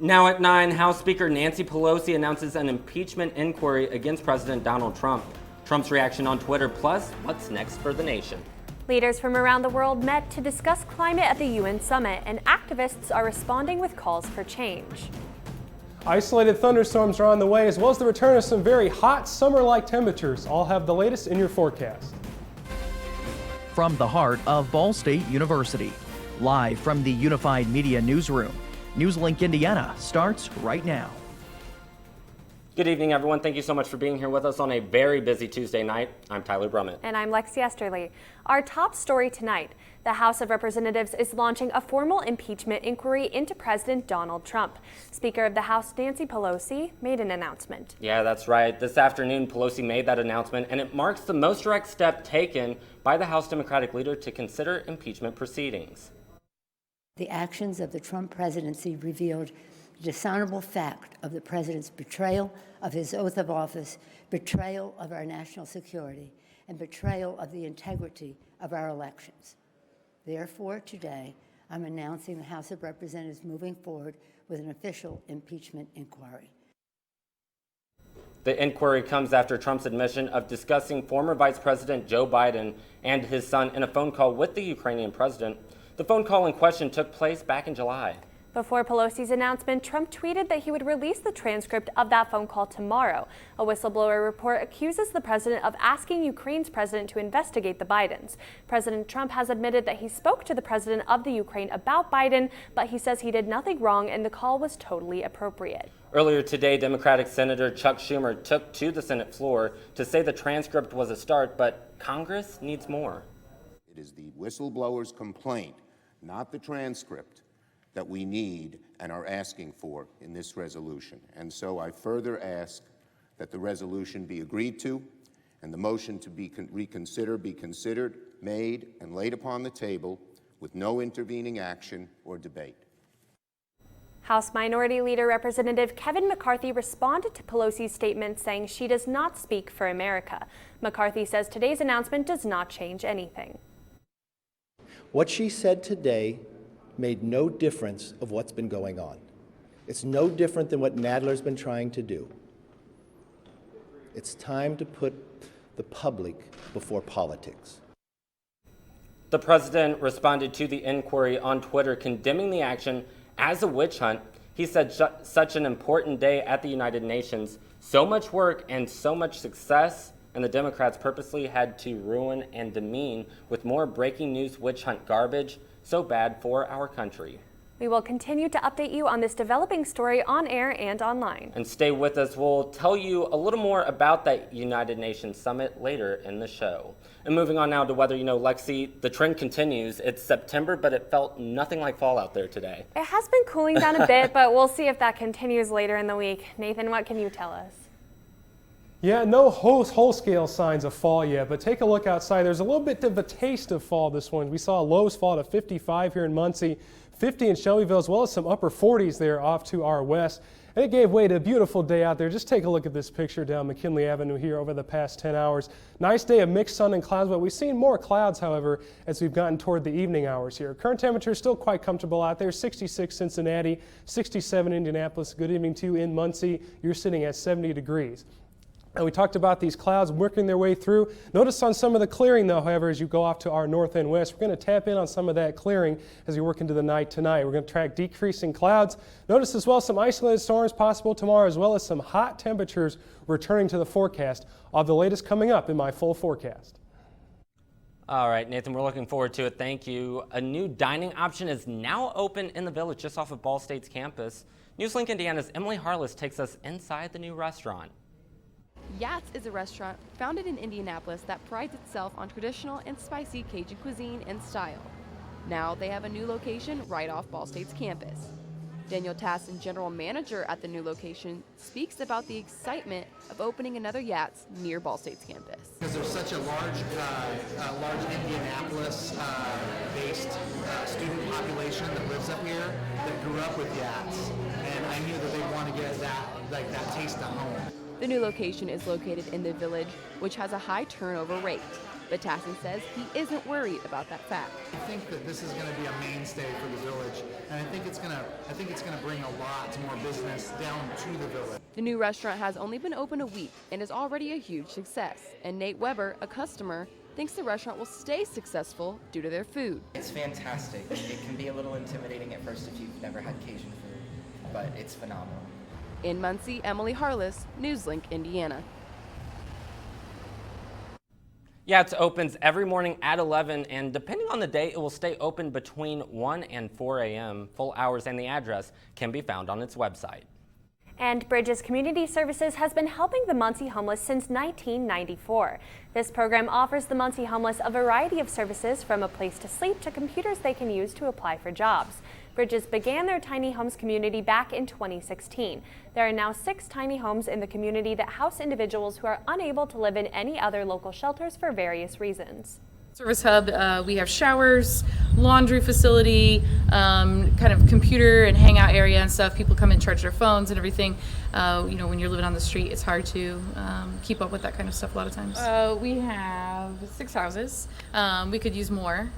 Now at 9, House Speaker Nancy Pelosi announces an impeachment inquiry against President Donald Trump. Trump's reaction on Twitter, plus what's next for the nation. Leaders from around the world met to discuss climate at the UN summit, and activists are responding with calls for change. Isolated thunderstorms are on the way, as well as the return of some very hot summer-like temperatures. I'll have the latest in your forecast. From the heart of Ball State University, live from the Unified Media Newsroom, NewsLink Indiana starts right now. Good evening, everyone. Thank you so much for being here with us on a very busy Tuesday night. I'm Tyler Brummett. And I'm Lexi Esterly. Our top story tonight, the House of Representatives is launching a formal impeachment inquiry into President Donald Trump. Speaker of the House Nancy Pelosi made an announcement. Yeah, that's right. This afternoon, Pelosi made that announcement, and it marks the most direct step taken by the House Democratic leader to consider impeachment proceedings. The actions of the Trump presidency revealed the dishonorable fact of the president's betrayal of his oath of office, betrayal of our national security, and betrayal of the integrity of our elections. Therefore, today, I'm announcing the House of Representatives moving forward with an official impeachment inquiry. The inquiry comes after Trump's admission of discussing former Vice President Joe Biden and his son in a phone call with the Ukrainian president. The phone call in question took place back in July. Before Pelosi's announcement, Trump tweeted that he would release the transcript of that phone call tomorrow. A whistleblower report accuses the president of asking Ukraine's president to investigate the Bidens. President Trump has admitted that he spoke to the president of the Ukraine about Biden, but he says he did nothing wrong and the call was totally appropriate. Earlier today, Democratic Senator Chuck Schumer took to the Senate floor to say the transcript was a start, but Congress needs more. It is the whistleblower's complaint, not the transcript, that we need and are asking for in this resolution. And so I further ask that the resolution be agreed to and the motion to be reconsidered be considered, made, and laid upon the table with no intervening action or debate. House Minority Leader Representative Kevin McCarthy responded to Pelosi's statement, saying she does not speak for America. McCarthy says today's announcement does not change anything. What she said today made no difference of what's been going on. It's no different than what Nadler's been trying to do. It's time to put the public before politics. The president responded to the inquiry on Twitter, condemning the action as a witch hunt. He said such an important day at the United Nations, so much work and so much success, and the Democrats purposely had to ruin and demean with more breaking news witch hunt garbage, so bad for our country. We will continue to update you on this developing story on air and online. And stay with us. We'll tell you a little more about that United Nations summit later in the show. And moving on now to weather, Lexi, the trend continues. It's September, but it felt nothing like fall out there today. It has been cooling down a bit, but we'll see if that continues later in the week. Nathan, what can you tell us? Yeah, no whole-scale signs of fall yet, but take a look outside. There's a little bit of a taste of fall this one. We saw lows fall to 55 here in Muncie, 50 in Shelbyville, as well as some upper 40s there off to our west. And it gave way to a beautiful day out there. Just take a look at this picture down McKinley Avenue here over the past 10 hours. Nice day of mixed sun and clouds, but we've seen more clouds, however, as we've gotten toward the evening hours here. Current temperature is still quite comfortable out there, 66 Cincinnati, 67 Indianapolis. Good evening to you in Muncie. You're sitting at 70 degrees. And we talked about these clouds working their way through. Notice on some of the clearing, though, however, as you go off to our north and west, we're going to tap in on some of that clearing as we work into the night tonight. We're going to track decreasing clouds. Notice as well some isolated storms possible tomorrow, as well as some hot temperatures returning to the forecast. I'll have the latest coming up in my full forecast. All right, Nathan, we're looking forward to it. Thank you. A new dining option is now open in the Village just off of Ball State's campus. NewsLink Indiana's Emily Harless takes us inside the new restaurant. Yats is a restaurant founded in Indianapolis that prides itself on traditional and spicy Cajun cuisine and style. Now they have a new location right off Ball State's campus. Daniel Tassin, general manager at the new location, speaks about the excitement of opening another Yats near Ball State's campus. Because there's such a large Indianapolis-based student population that lives up here that grew up with Yats, and I knew that they want to get that taste at home. The new location is located in the Village, which has a high turnover rate. But Tassin says he isn't worried about that fact. I think that this is going to be a mainstay for the village, and I think it's going to bring a lot more business down to the village. The new restaurant has only been open a week and is already a huge success. And Nate Weber, a customer, thinks the restaurant will stay successful due to their food. It's fantastic. It can be a little intimidating at first if you've never had Cajun food, but it's phenomenal. In Muncie, Emily Harless, NewsLink, Indiana. Yeah, it opens every morning at 11, and depending on the day, it will stay open between 1 and 4 a.m. Full hours and the address can be found on its website. And Bridges Community Services has been helping the Muncie homeless since 1994. This program offers the Muncie homeless a variety of services, from a place to sleep to computers they can use to apply for jobs. Bridges began their tiny homes community back in 2016. There are now 6 tiny homes in the community that house individuals who are unable to live in any other local shelters for various reasons. Service Hub, we have showers, laundry facility, kind of computer and hangout area and stuff. People come and charge their phones and everything. You know, when you're living on the street, it's hard to keep up with that kind of stuff a lot of times. We have 6 houses. We could use more.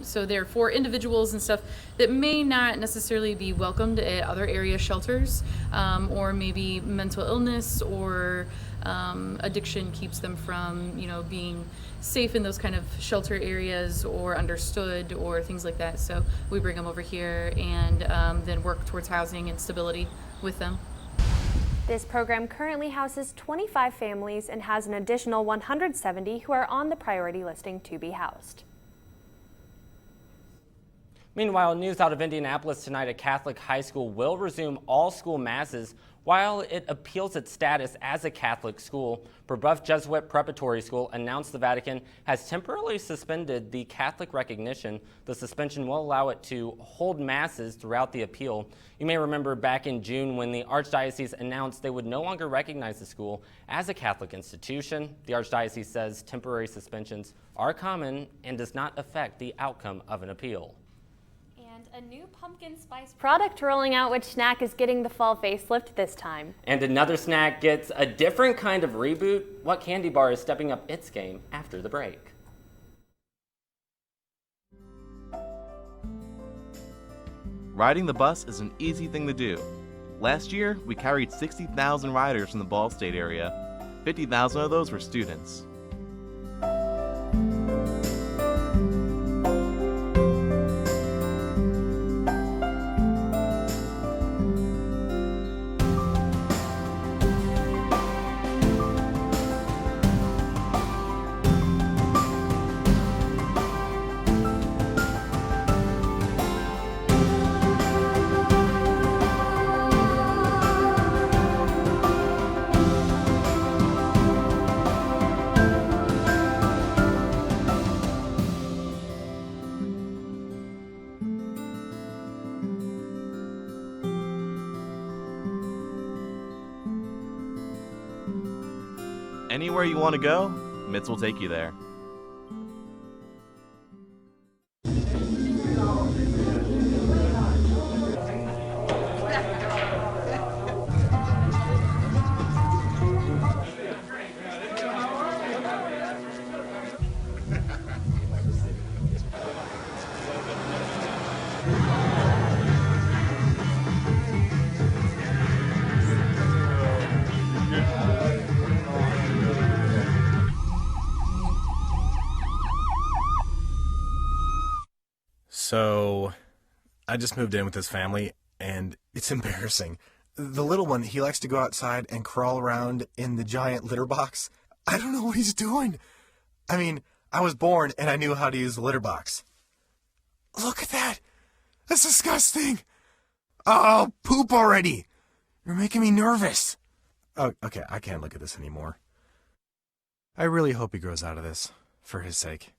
So they're for individuals and stuff that may not necessarily be welcomed at other area shelters, or maybe mental illness or addiction keeps them from, you know, being safe in those kind of shelter areas or understood or things like that. So we bring them over here and then work towards housing and stability with them. This program currently houses 25 families and has an additional 170 who are on the priority listing to be housed. Meanwhile, news out of Indianapolis tonight: a Catholic high school will resume all school masses while it appeals its status as a Catholic school. Brebeuf Jesuit Preparatory School announced the Vatican has temporarily suspended the Catholic recognition. The suspension will allow it to hold masses throughout the appeal. You may remember back in June when the Archdiocese announced they would no longer recognize the school as a Catholic institution. The Archdiocese says temporary suspensions are common and does not affect the outcome of an appeal. A new pumpkin spice product rolling out. Which snack is getting the fall facelift this time? And another snack gets a different kind of reboot. What candy bar is stepping up its game after the break? Riding the bus is an easy thing to do. Last year, we carried 60,000 riders from the Ball State area. 50,000 of those were students. Anywhere you want to go, Mitts will take you there. So, I just moved in with his family, and it's embarrassing. The little one, he likes to go outside and crawl around in the giant litter box. I don't know what he's doing. I mean, I was born and I knew how to use the litter box. Look at that! That's disgusting! Oh, poop already! You're making me nervous. Oh, okay, I can't look at this anymore. I really hope he grows out of this, for his sake.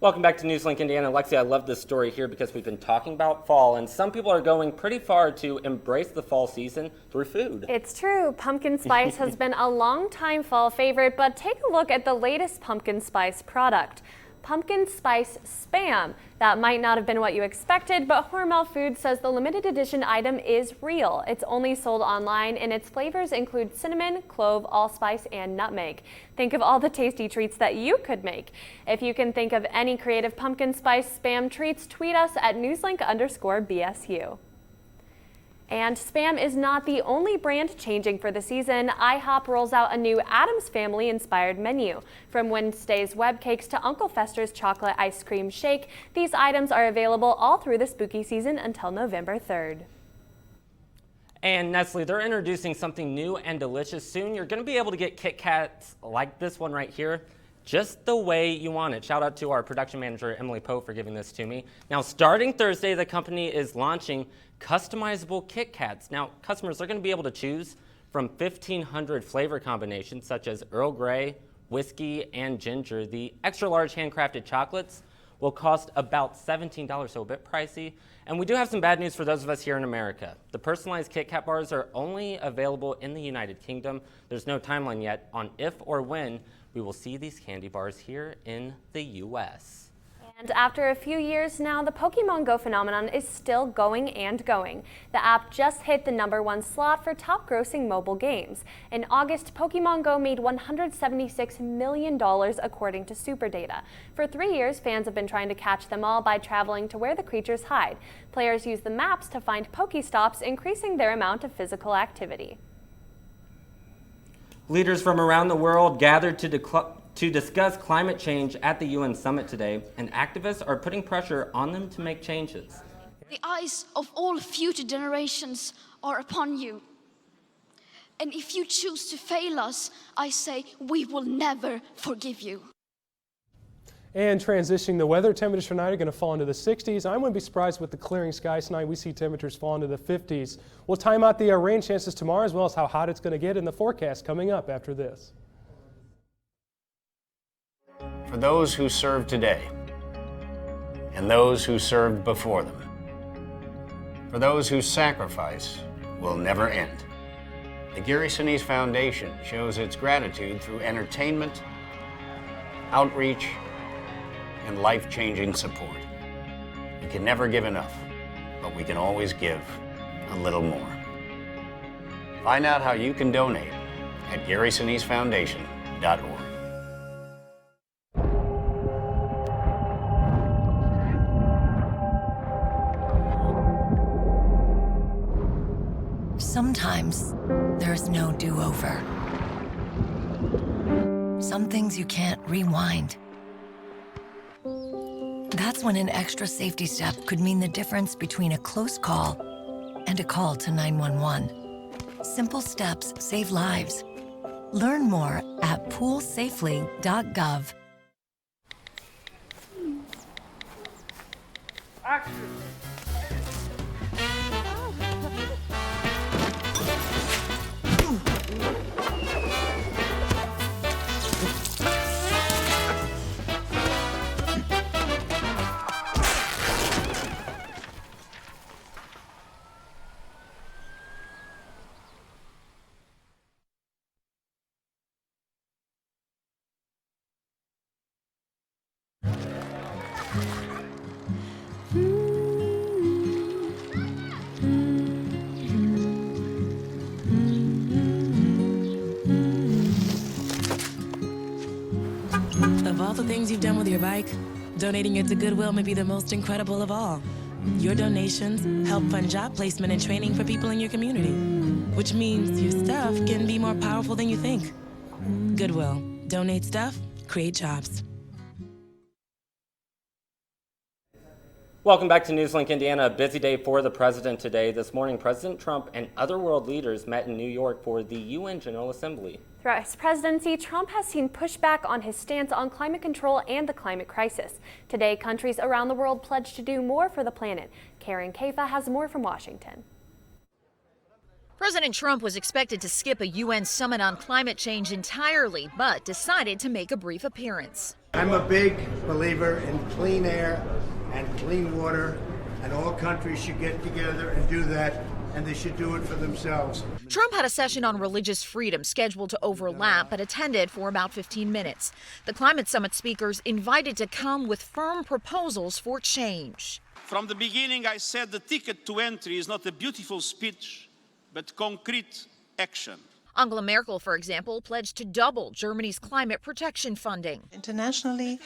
Welcome back to NewsLink Indiana. Lexi, I love this story here because we've been talking about fall, and some people are going pretty far to embrace the fall season through food. It's true. Pumpkin spice has been a long-time fall favorite, but take a look at the latest pumpkin spice product. pumpkin spice Spam. That might not have been what you expected, but Hormel Foods says the limited edition item is real. It's only sold online, and its flavors include cinnamon, clove, allspice, and nutmeg. Think of all the tasty treats that you could make. If you can think of any creative pumpkin spice Spam treats, tweet us at newslink_BSU. And Spam is not the only brand changing for the season. IHOP rolls out a new Addams Family inspired menu. From Wednesday's web cakes to Uncle Fester's chocolate ice cream shake, these items are available all through the spooky season until November 3rd. And Nestle, they're introducing something new and delicious soon. You're going to be able to get Kit Kats like this one right here, just the way you want it. Shout out to our production manager, Emily Poe, for giving this to me. Now, starting Thursday, the company is launching customizable Kit Kats. Now, customers are going to be able to choose from 1,500 flavor combinations, such as Earl Grey, whiskey, and ginger. The extra large handcrafted chocolates will cost about $17, so a bit pricey. And we do have some bad news for those of us here in America. The personalized Kit Kat bars are only available in the United Kingdom. There's no timeline yet on if or when we will see these candy bars here in the U.S. And after a few years now, the Pokemon Go phenomenon is still going and going. The app just hit the #1 slot for top grossing mobile games. In August, Pokemon Go made $176 million according to SuperData. For 3 years, fans have been trying to catch them all by traveling to where the creatures hide. Players use the maps to find Pokestops, increasing their amount of physical activity. Leaders from around the world gathered to discuss climate change at the UN summit today, and activists are putting pressure on them to make changes. The eyes of all future generations are upon you. And if you choose to fail us, I say we will never forgive you. And transitioning the weather, temperatures tonight are going to fall into the 60s. I wouldn't be surprised with the clearing skies tonight. We see temperatures fall into the 50s. We'll time out the rain chances tomorrow, as well as how hot it's going to get in the forecast coming up after this. For those who serve today and those who served before them, for those whose sacrifice will never end, the Gary Sinise Foundation shows its gratitude through entertainment, outreach, and life-changing support. We can never give enough, but we can always give a little more. Find out how you can donate at GarySiniseFoundation.org. Sometimes there's no do-over. Some things you can't rewind. That's when an extra safety step could mean the difference between a close call and a call to 911. Simple steps save lives. Learn more at poolsafely.gov. Action! Of all the things you've done with your bike, donating it to Goodwill may be the most incredible of all. Your donations help fund job placement and training for people in your community, which means your stuff can be more powerful than you think. Goodwill. Donate stuff, create jobs. Welcome back to NewsLink Indiana. A busy day for the president today. This morning, President Trump and other world leaders met in New York for the UN General Assembly. Throughout his presidency, Trump has seen pushback on his stance on climate control and the climate crisis. Today, countries around the world pledged to do more for the planet. Karen Kafa has more from Washington. President Trump was expected to skip a UN summit on climate change entirely, but decided to make a brief appearance. I'm a big believer in clean air and clean water, and all countries should get together and do that and they should do it for themselves. Trump had a session on religious freedom scheduled to overlap, but attended for about 15 minutes. The climate summit speakers invited to come with firm proposals for change. From the beginning, I said the ticket to entry is not a beautiful speech, but concrete action. Angela Merkel, for example, pledged to double Germany's climate protection funding. Internationally,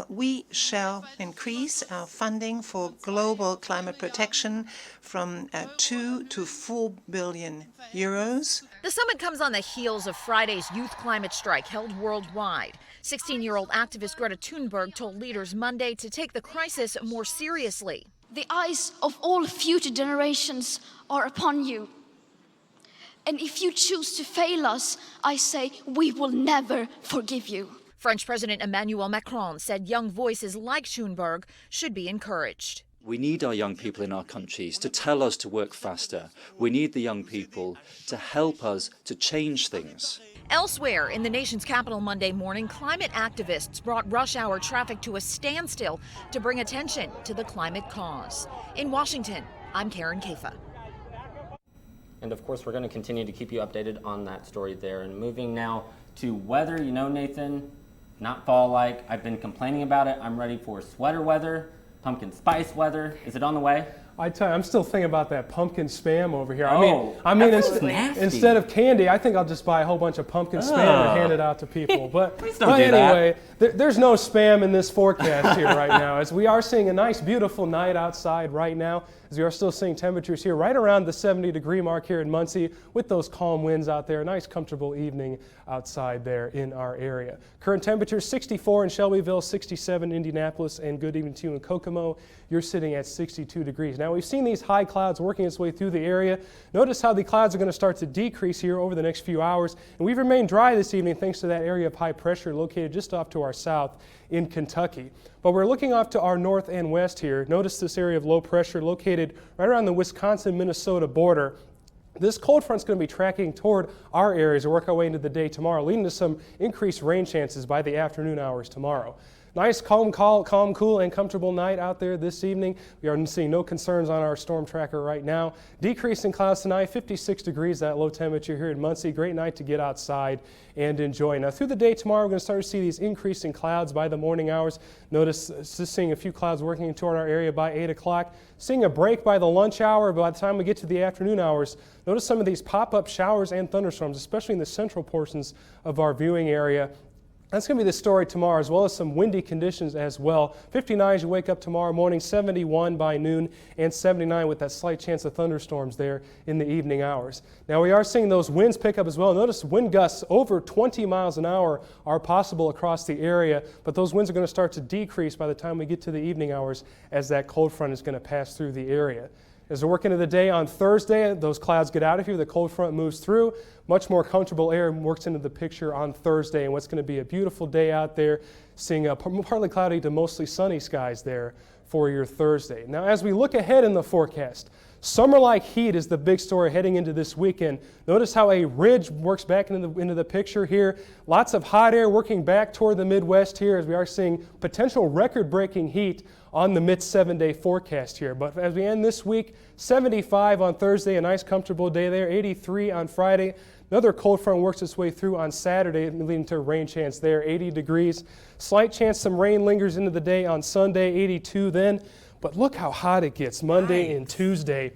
we shall increase our funding for global climate protection from 2 to 4 billion euros. The summit comes on the heels of Friday's youth climate strike held worldwide. 16-year-old activist Greta Thunberg told leaders Monday to take the crisis more seriously. The eyes of all future generations are upon you. And if you choose to fail us, I say we will never forgive you. French President Emmanuel Macron said young voices like Thunberg should be encouraged. We need our young people in our countries to tell us to work faster. We need the young people to help us to change things. Elsewhere in the nation's capital Monday morning, climate activists brought rush hour traffic to a standstill to bring attention to the climate cause. In Washington, I'm Karen Kafa. And of course, we're going to continue to keep you updated on that story there. And moving now to weather, you know, Nathan, not fall-like. I've been complaining about it. I'm ready for sweater weather, pumpkin spice weather. Is it on the way? I tell you, I'm still thinking about that pumpkin spam over here. Oh, I mean, nasty. instead of candy, I think I'll just buy a whole bunch of pumpkin spam and hand it out to people. But, Please don't do anyway, there's no spam in this forecast here right now, as we are seeing a nice, beautiful night outside right now, as we are still seeing temperatures here right around the 70-degree mark here in Muncie, with those calm winds out there. A nice, comfortable evening outside there in our area. Current temperatures 64 in Shelbyville, 67 in Indianapolis, and good evening to you in Kokomo. You're sitting at 62 degrees. Now, we've seen these high clouds working its way through the area. Notice how the clouds are going to start to decrease here over the next few hours. And we've remained dry this evening thanks to that area of high pressure located just off to our south in Kentucky. But we're looking off to our north and west here. Notice this area of low pressure located right around the Wisconsin-Minnesota border. This cold front's going to be tracking toward our areas and work our way into the day tomorrow, leading to some increased rain chances by the afternoon hours tomorrow. Nice, calm, cool, and comfortable night out there this evening. We are seeing no concerns on our storm tracker right now. Decreasing clouds tonight, 56 degrees, that low temperature here in Muncie. Great night to get outside and enjoy. Now, through the day tomorrow, we're going to start to see these increasing clouds by the morning hours. Notice just seeing a few clouds working toward our area by 8 o'clock. Seeing a break by the lunch hour, but by the time we get to the afternoon hours, notice some of these pop-up showers and thunderstorms, especially in the central portions of our viewing area. That's going to be the story tomorrow, as well as some windy conditions as well. 59 as you wake up tomorrow morning, 71 by noon, and 79 with that slight chance of thunderstorms there in the evening hours. Now, we are seeing those winds pick up as well. Notice wind gusts over 20 miles an hour are possible across the area, but those winds are going to start to decrease by the time we get to the evening hours as that cold front is going to pass through the area. As we work into the day on Thursday, those clouds get out of here, the cold front moves through, much more comfortable air works into the picture on Thursday, and what's going to be a beautiful day out there, seeing partly cloudy to mostly sunny skies there for your Thursday. Now, as we look ahead in the forecast, summer-like heat is the big story heading into this weekend. Notice how a ridge works back into the picture here. Lots of hot air working back toward the Midwest here, as we are seeing potential record-breaking heat on the mid-7-day forecast here. But as we end this week, 75 on Thursday, a nice comfortable day there, 83 on Friday. Another cold front works its way through on Saturday, leading to a rain chance there, 80 degrees. Slight chance some rain lingers into the day on Sunday, 82 then. But look how hot it gets Monday and Tuesday.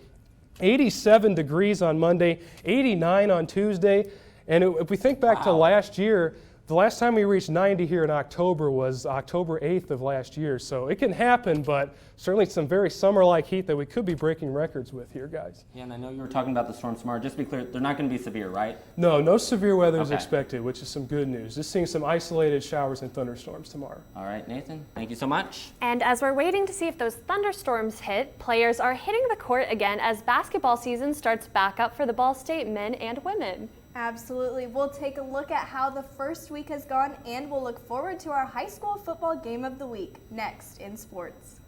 87 degrees on Monday, 89 on Tuesday. And if we think back to last year, the last time we reached 90 here in October was October 8th of last year. So it can happen, but certainly some very summer-like heat that we could be breaking records with here, guys. Yeah, and I know you were talking about the storms tomorrow. Just to be clear, they're not going to be severe, right? No severe weather is expected, which is some good news. Just seeing some isolated showers and thunderstorms tomorrow. All right, Nathan, thank you so much. And as we're waiting to see if those thunderstorms hit, players are hitting the court again as basketball season starts back up for the Ball State men and women. Absolutely. We'll take a look at how the first week has gone, and we'll look forward to our high school football game of the week next in sports.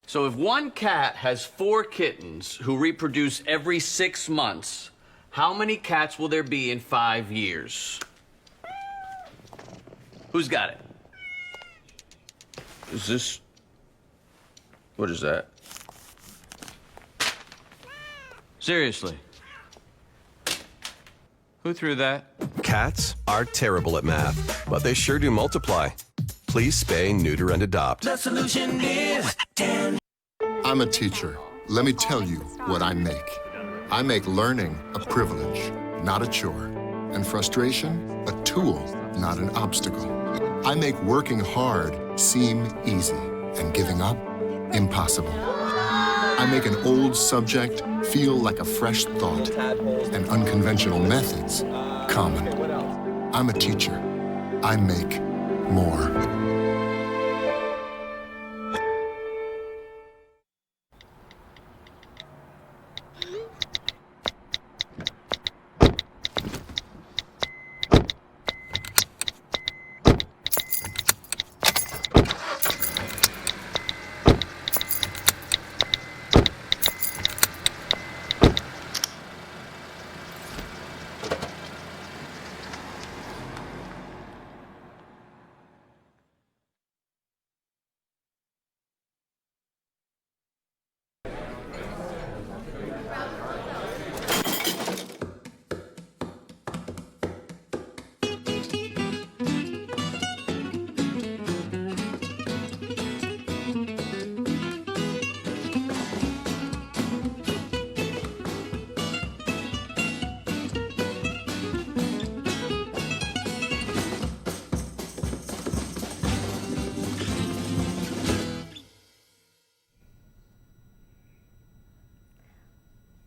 So if one cat has 4 kittens who reproduce every 6 months, how many cats will there be in 5 years? Who's got it? Is this... What is that? Seriously. Who threw that? Cats are terrible at math, but they sure do multiply. Please spay, neuter, and adopt. The solution is 10. I'm a teacher. Let me tell you what I make. I make learning a privilege, not a chore, and frustration a tool, not an obstacle. I make working hard seem easy and giving up impossible. I make an old subject feel like a fresh thought and unconventional methods common. I'm a teacher. I make more.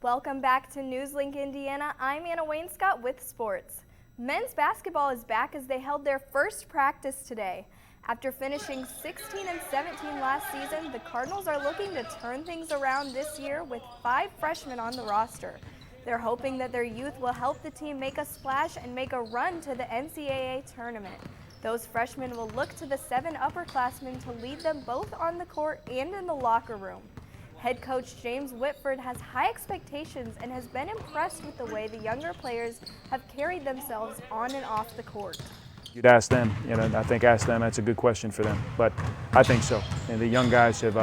Welcome back to NewsLink Indiana. I'm Anna Wainscott with sports. Men's basketball is back as they held their first practice today. After finishing 16 and 17 last season, the Cardinals are looking to turn things around this year with 5 freshmen on the roster. They're hoping that their youth will help the team make a splash and make a run to the NCAA tournament. Those freshmen will look to the 7 upperclassmen to lead them both on the court and in the locker room. Head coach James Whitford has high expectations and has been impressed with the way the younger players have carried themselves on and off the court. You'd ask them, I think ask them, that's a good question for them, but I think so. And the young guys have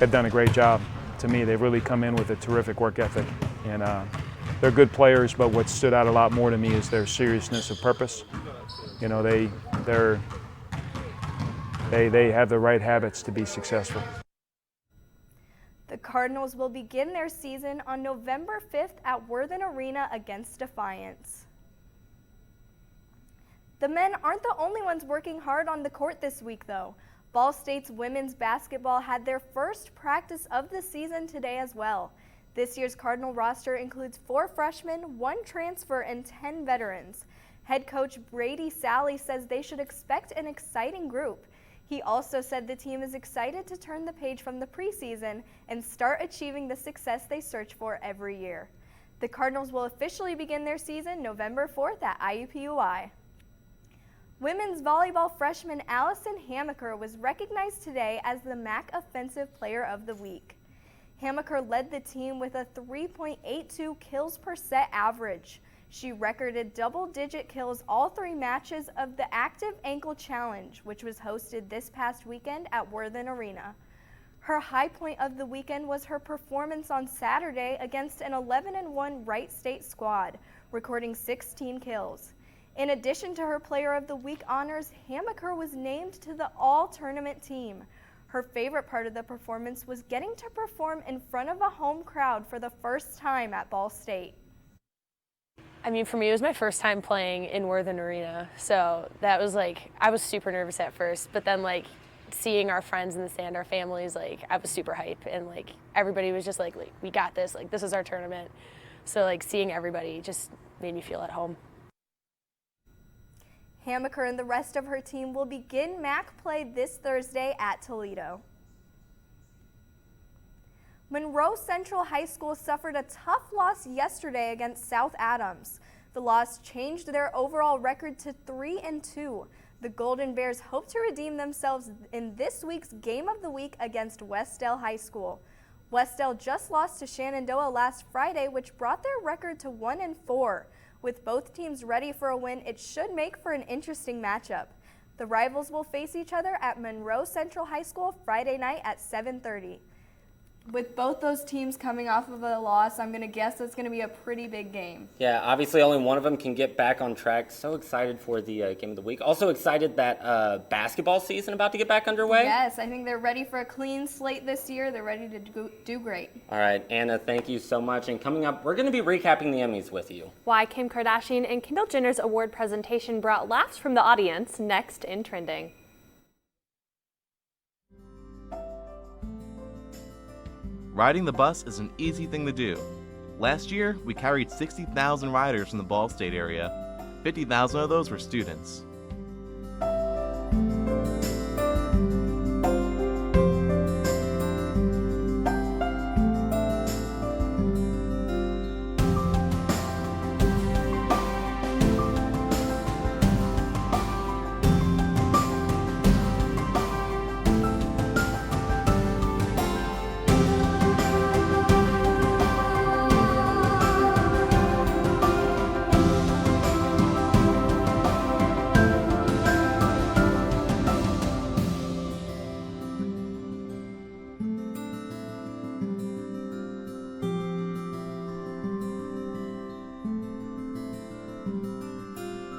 done a great job. To me, they've really come in with a terrific work ethic, and they're good players, but what stood out a lot more to me is their seriousness of purpose. They have the right habits to be successful. The Cardinals will begin their season on November 5th at Worthen Arena against Defiance. The men aren't the only ones working hard on the court this week, though. Ball State's women's basketball had their first practice of the season today as well. This year's Cardinal roster includes 4 freshmen, 1 transfer, and 10 veterans. Head coach Brady Sally says they should expect an exciting group. He also said the team is excited to turn the page from the preseason and start achieving the success they search for every year. The Cardinals will officially begin their season November 4th at IUPUI. Women's volleyball freshman Allison Hamaker was recognized today as the MAC Offensive Player of the Week. Hamaker led the team with a 3.82 kills per set average. She recorded double-digit kills all 3 matches of the Active Ankle Challenge, which was hosted this past weekend at Worthen Arena. Her high point of the weekend was her performance on Saturday against an 11-1 Wright State squad, recording 16 kills. In addition to her Player of the Week honors, Hamaker was named to the all-tournament team. Her favorite part of the performance was getting to perform in front of a home crowd for the first time at Ball State. I mean, for me, it was my first time playing in Worthen Arena, so that was I was super nervous at first, but then seeing our friends in the stand, our families, I was super hype, and everybody was just we got this, this is our tournament. So seeing everybody just made me feel at home. Hamaker and the rest of her team will begin MAC play this Thursday at Toledo. Monroe Central High School suffered a tough loss yesterday against South Adams. The loss changed their overall record to 3-2. The Golden Bears hope to redeem themselves in this week's Game of the Week against Westdale High School. Westdale just lost to Shenandoah last Friday, which brought their record to 1-4. With both teams ready for a win, it should make for an interesting matchup. The rivals will face each other at Monroe Central High School Friday night at 7:30. With both those teams coming off of a loss, I'm going to guess it's going to be a pretty big game. Yeah, obviously only one of them can get back on track. So excited for the game of the week. Also excited that basketball season about to get back underway. Yes, I think they're ready for a clean slate this year. They're ready to do great. All right, Anna, thank you so much. And coming up, we're going to be recapping the Emmys with you. Why Kim Kardashian and Kendall Jenner's award presentation brought laughs from the audience, next in Trending. Riding the bus is an easy thing to do. Last year, we carried 60,000 riders from the Ball State area. 50,000 of those were students.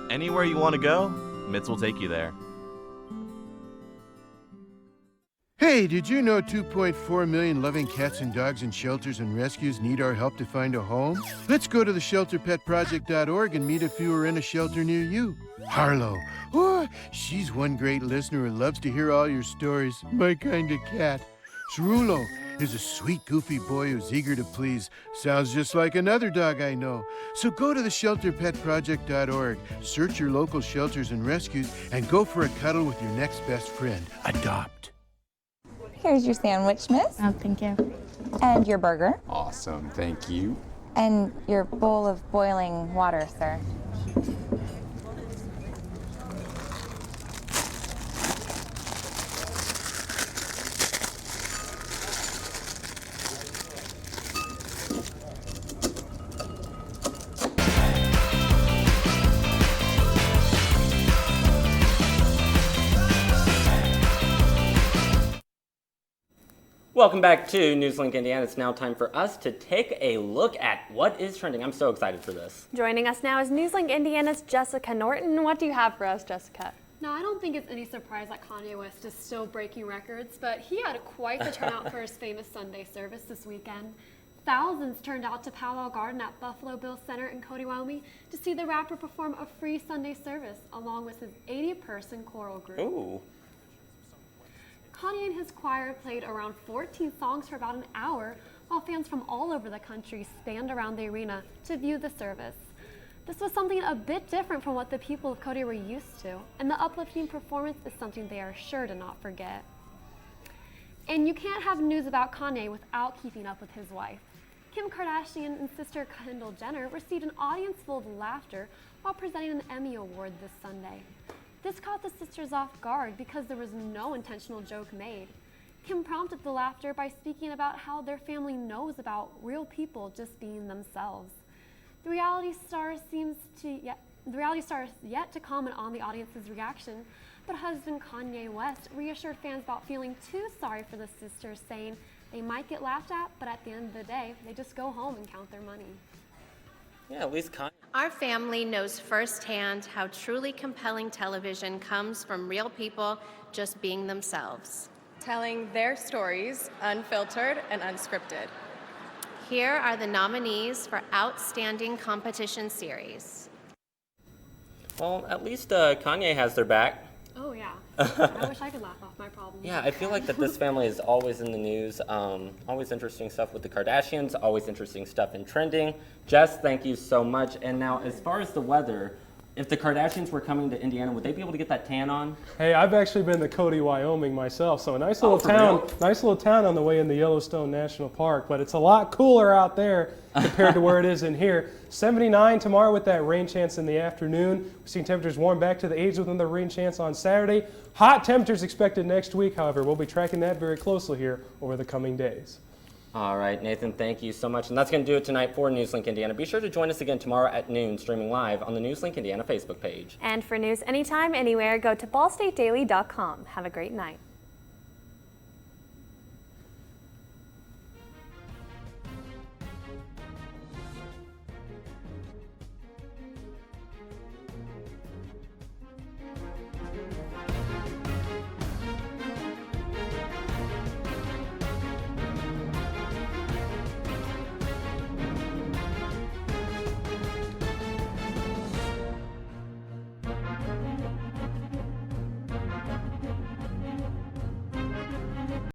Anywhere you want to go, Mitts will take you there. Hey, did you know 2.4 million loving cats and dogs in shelters and rescues need our help to find a home? Let's go to theshelterpetproject.org and meet if you are in a shelter near you. Harlow, oh, she's one great listener who loves to hear all your stories. My kind of cat. Cerulo is a sweet, goofy boy who's eager to please. Sounds just like another dog I know. So go to theshelterpetproject.org, search your local shelters and rescues, and go for a cuddle with your next best friend. Adopt. Here's your sandwich, miss. Oh, thank you. And your burger. Awesome, thank you. And your bowl of boiling water, sir. Welcome back to NewsLink Indiana. It's now time for us to take a look at what is trending. I'm so excited for this. Joining us now is NewsLink Indiana's Jessica Norton. What do you have for us, Jessica? Now, I don't think it's any surprise that Kanye West is still breaking records, but he had quite the turnout for his famous Sunday service this weekend. Thousands turned out to Powell Garden at Buffalo Bill Center in Cody, Wyoming to see the rapper perform a free Sunday service along with his 80-person choral group. Ooh. Kanye and his choir played around 14 songs for about an hour, while fans from all over the country spanned around the arena to view the service. This was something a bit different from what the people of Cody were used to, and the uplifting performance is something they are sure to not forget. And you can't have news about Kanye without keeping up with his wife. Kim Kardashian and sister Kendall Jenner received an audience full of laughter while presenting an Emmy Award this Sunday. This caught the sisters off guard because there was no intentional joke made. Kim prompted the laughter by speaking about how their family knows about real people just being themselves. The reality star is yet to comment on the audience's reaction, but husband Kanye West reassured fans about feeling too sorry for the sisters, saying they might get laughed at, but at the end of the day, they just go home and count their money. Yeah, at least Kanye. Our family knows firsthand how truly compelling television comes from real people just being themselves. Telling their stories, unfiltered and unscripted. Here are the nominees for Outstanding Competition Series. Well, at least Kanye has their back. Oh, yeah. I wish I could laugh off my problems. Yeah, I feel like that this family is always in the news. Always interesting stuff with the Kardashians, always interesting stuff in trending. Jess, thank you so much. And now, as far as the weather, if the Kardashians were coming to Indiana, would they be able to get that tan on? Hey, I've actually been to Cody, Wyoming myself, so a nice little town on the way into Yellowstone National Park, but it's a lot cooler out there compared to where it is in here. 79 tomorrow with that rain chance in the afternoon. We've seen temperatures warm back to the 80s with another rain chance on Saturday. Hot temperatures expected next week, however. We'll be tracking that very closely here over the coming days. All right, Nathan, thank you so much. And that's going to do it tonight for NewsLink Indiana. Be sure to join us again tomorrow at noon, streaming live on the NewsLink Indiana Facebook page. And for news anytime, anywhere, go to ballstatedaily.com. Have a great night.